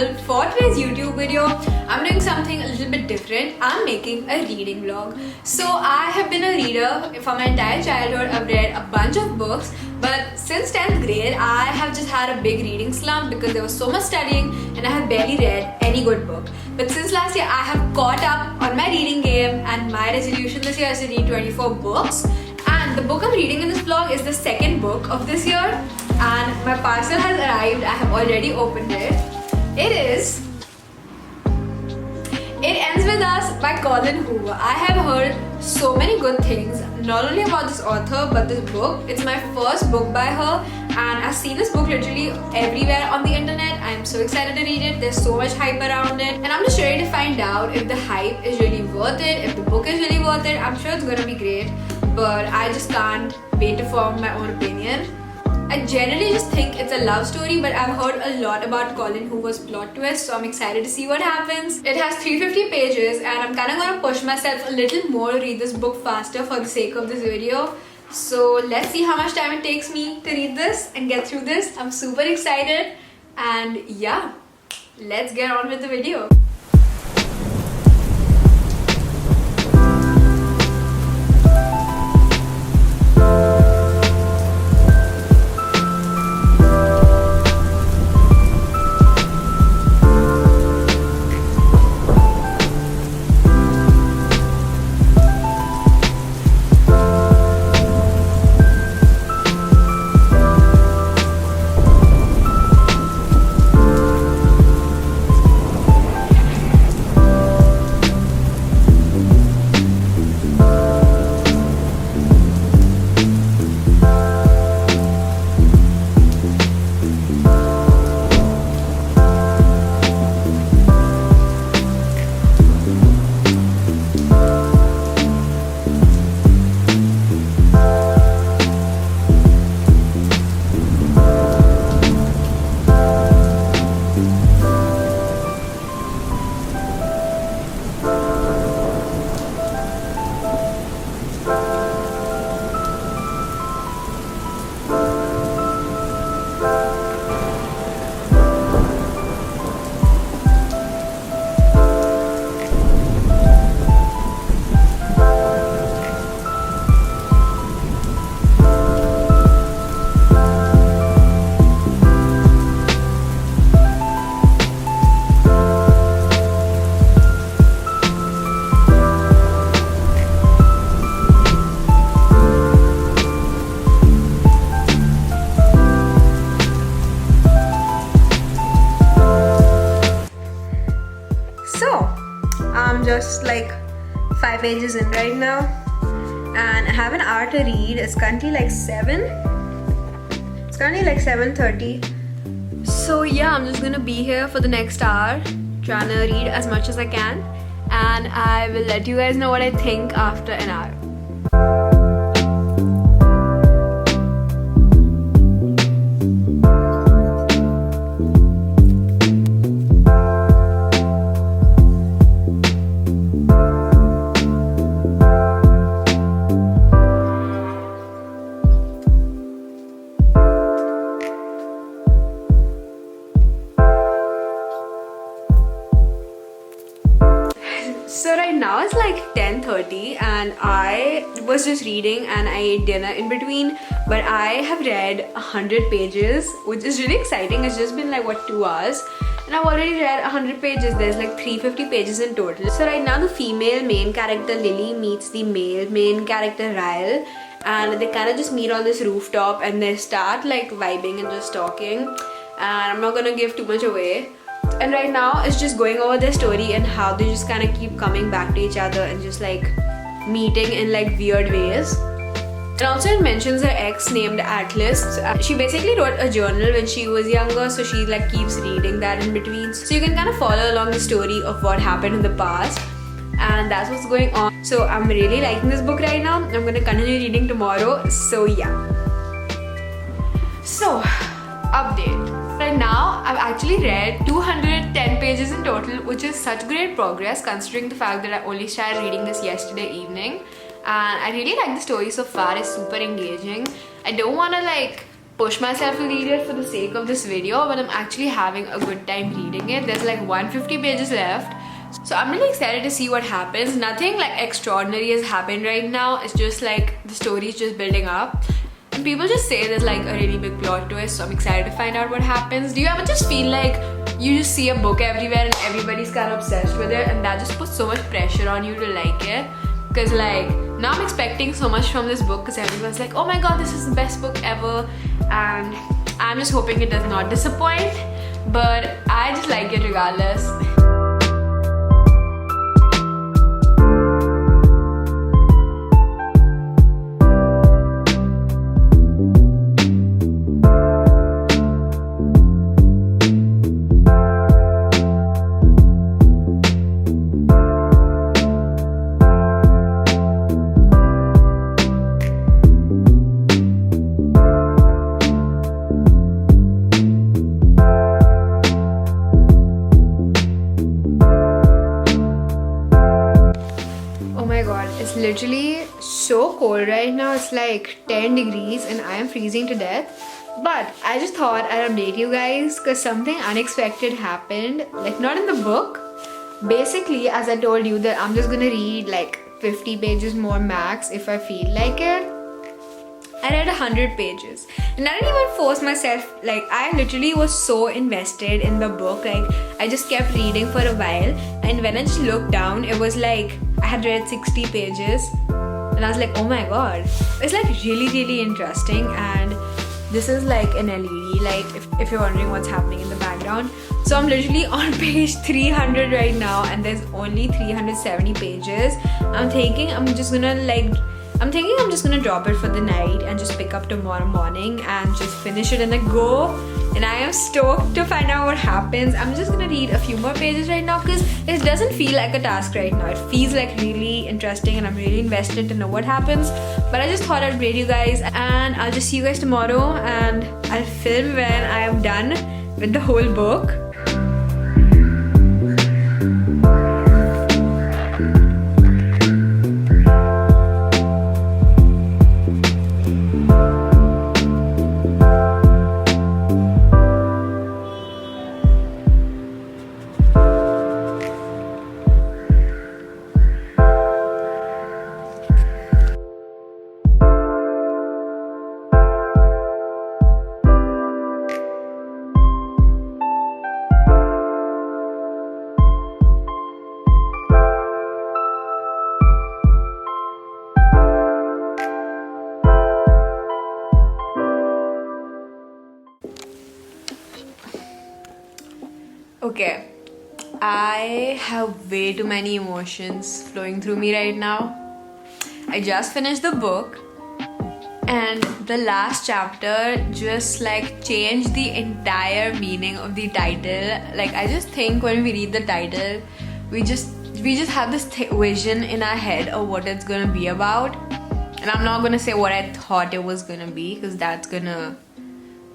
channel. For today's YouTube video, I'm doing something a little bit different. I'm making a reading vlog. So I have been a reader for my entire childhood. I've read a bunch of books, but since 10th grade, I have just had a big reading slump because there was so much studying and I have barely read any good book. But since last year, I have caught up on my reading game, and my resolution this year is to read 24 books. And the book I'm reading in this vlog is the second book of this year, and my parcel has arrived. I have already opened it. It Ends With Us by Colleen Hoover. I have heard so many good things, not only about this author but this book. It's my first book by her, and I've seen this book literally everywhere on the internet. I'm so excited to read it. There's so much hype around it, and I'm just ready to find out if the hype is really worth it, if the book is really worth it. I'm sure it's gonna be great, but I just can't wait to form my own opinion. I generally just think it's a love story, but I've heard a lot about Colleen Hoover's plot twist, so I'm excited to see what happens. It has 350 pages, and I'm kind of going to push myself a little more to read this book faster for the sake of this video. So let's see how much time it takes me to read this and get through this. I'm super excited, and yeah, let's get on with the video. I'm just like 5 pages in right now, and I have an hour to read. It's currently like 7:30. So yeah, I'm just gonna be here for the next hour trying to read as much as I can, and I will let you guys know what I think after an hour. So right now it's like 10:30, and I was just reading and I ate dinner in between, but I have read 100 pages, which is really exciting. It's just been like 2 hours, and I've already read 100 pages. There's like 350 pages in total. So right now the female main character Lily meets the male main character Ryle, and they kind of just meet on this rooftop and they start like vibing and just talking, and I'm not gonna give too much away. And right now it's just going over their story and how they just kind of keep coming back to each other and just like meeting in like weird ways. And also it mentions her ex named Atlas. She basically wrote a journal when she was younger, so she like keeps reading that in between. So you can kind of follow along the story of what happened in the past, and that's what's going on. So I'm really liking this book right now. I'm gonna continue reading tomorrow. So yeah. So update. Right now, I've actually read 210 pages in total, which is such great progress considering the fact that I only started reading this yesterday evening. And I really like the story so far. It's super engaging. I don't want to like push myself to read it for the sake of this video, but I'm actually having a good time reading it. There's like 150 pages left. So I'm really excited to see what happens. Nothing like extraordinary has happened right now. It's just like the story is just building up. And people just say there's like a really big plot twist, so I'm excited to find out what happens. Do you ever just feel like you just see a book everywhere and everybody's kind of obsessed with it, and that just puts so much pressure on you to like it? Because like now I'm expecting so much from this book because everyone's like, oh my god, this is the best book ever, and I'm just hoping it does not disappoint, but I just like it regardless. It's literally so cold right now. It's like 10 degrees and I am freezing to death. But I just thought I'd update you guys because something unexpected happened. Like, not in the book. Basically, as I told you, that I'm just gonna read like 50 pages more max if I feel like it. I read 100 pages and I didn't even force myself. Like, I literally was so invested in the book. Like, I just kept reading for a while, and when I just looked down, it was like I had read 60 pages and I was like, oh my god, it's like really interesting. And this is like an LED light if you're wondering what's happening in the background. So I'm literally on page 300 right now and there's only 370 pages. I'm thinking I'm just gonna drop it for the night and just pick up tomorrow morning and just finish it in a go. And I am stoked to find out what happens. I'm just gonna read a few more pages right now because it doesn't feel like a task right now. It feels like really interesting and I'm really invested to know what happens. But I just thought I'd update you guys, and I'll just see you guys tomorrow, and I'll film when I am done with the whole book. Okay, I have way too many emotions flowing through me right now. I just finished the book and the last chapter just like changed the entire meaning of the title. Like, I just think when we read the title, we just have this vision in our head of what it's gonna be about. And I'm not gonna say what I thought it was gonna be because that's gonna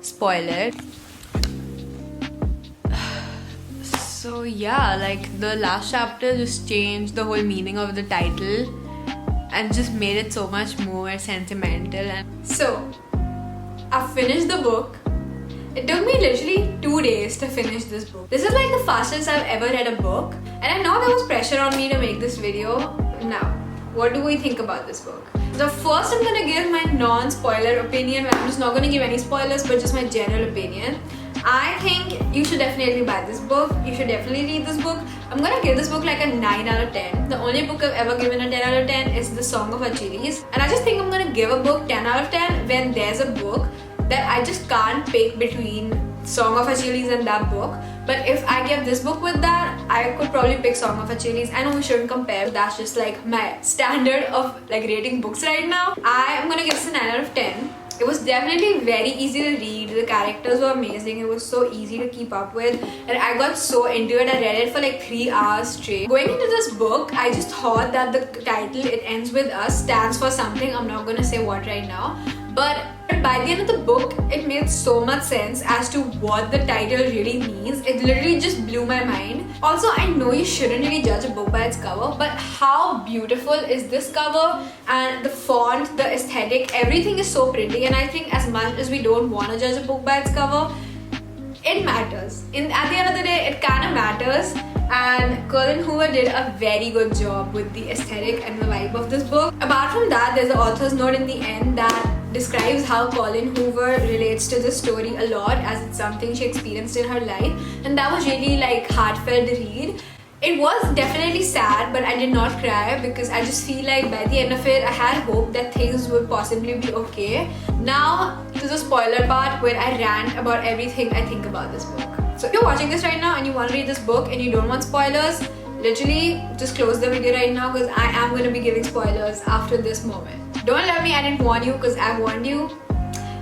spoil it. So yeah, like the last chapter just changed the whole meaning of the title and just made it so much more sentimental. And so I finished the book. It took me literally 2 days to finish this book. This is like the fastest I've ever read a book, and I know there was pressure on me to make this video. Now, what do we think about this book? So first I'm gonna give my non-spoiler opinion. I'm just not gonna give any spoilers, but just my general opinion. I think you should definitely buy this book. You should definitely read this book. I'm gonna give this book like a 9 out of 10. The only book I've ever given a 10 out of 10 is The Song of Achilles. And I just think I'm gonna give a book 10 out of 10 when there's a book that I just can't pick between Song of Achilles and that book. But if I give this book with that, I could probably pick Song of Achilles. I know we shouldn't compare. That's just like my standard of like rating books right now. I am gonna give this a 9 out of 10. It was definitely very easy to read. The characters were amazing. It was so easy to keep up with. And I got so into it. I read it for like 3 hours straight. Going into this book, I just thought that the title, It Ends With Us, stands for something. I'm not gonna say what right now. But by the end of the book, it made so much sense as to what the title really means. It literally just blew my mind. Also, I know you shouldn't really judge a book by its cover, but how beautiful is this cover? And the font, the aesthetic, everything is so pretty. And I think as much as we don't want to judge a book by its cover, it matters. At the end of the day, it kind of matters. And Colleen Hoover did a very good job with the aesthetic and the vibe of this book. Apart from that, there's an author's note in the end that describes how Colleen Hoover relates to the story a lot, as it's something she experienced in her life, and that was really like heartfelt to read. It was definitely sad, but I did not cry because I just feel like by the end of it, I had hope that things would possibly be okay. Now to the spoiler part where I rant about everything I think about this book. So if you're watching this right now and you want to read this book and you don't want spoilers, literally just close the video right now because I am going to be giving spoilers after this moment. Don't love me, I didn't warn you because I warned you.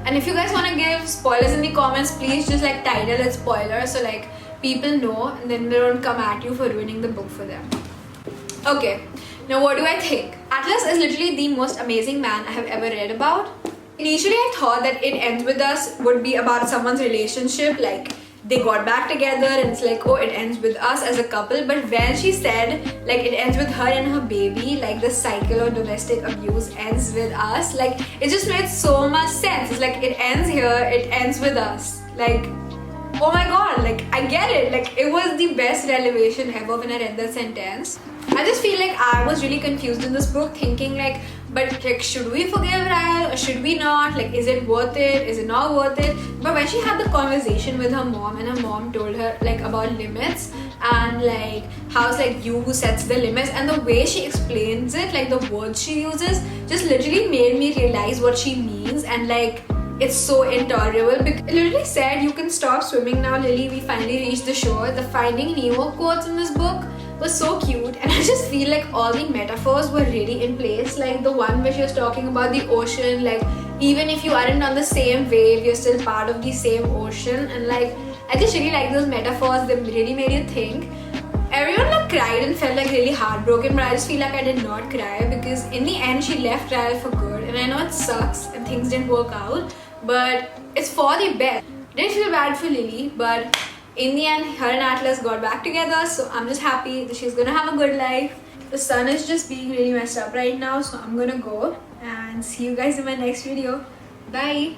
And if you guys want to give spoilers in the comments, please just like title it spoiler so like people know and then they don't come at you for ruining the book for them. Okay, now what do I think? Atlas is literally the most amazing man I have ever read about. Initially I thought that It Ends With Us would be about someone's relationship, like they got back together and it's like, oh, it ends with us as a couple. But when she said like it ends with her and her baby, like the cycle of domestic abuse ends with us, like it just made so much sense. It's like it ends here, it ends with us. Like, oh my god, like I get it. Like it was the best revelation ever when I read that sentence. I just feel like I was really confused in this book, thinking like, but like, should we forgive Ryle or should we not? Like, is it worth it? Is it not worth it? But when she had the conversation with her mom and her mom told her like about limits and like how it's like you who sets the limits, and the way she explains it, like the words she uses, just literally made me realize what she means. And like it's so intolerable because it literally said, you can stop swimming now, Lily, we finally reached the shore. The Finding Nemo quotes in this book was so cute, and I just feel like all the metaphors were really in place. Like the one where she was talking about the ocean, like even if you aren't on the same wave, you're still part of the same ocean. And like I just really like those metaphors. They really made you think. Everyone like cried and felt like really heartbroken, but I just feel like I did not cry because in the end she left Ryle for good. And I know it sucks and things didn't work out, but it's for the best. Didn't feel bad for Lily, but in the end, her and Atlas got back together, so I'm just happy that she's gonna have a good life. The sun is just being really messed up right now, so I'm gonna go and see you guys in my next video. Bye!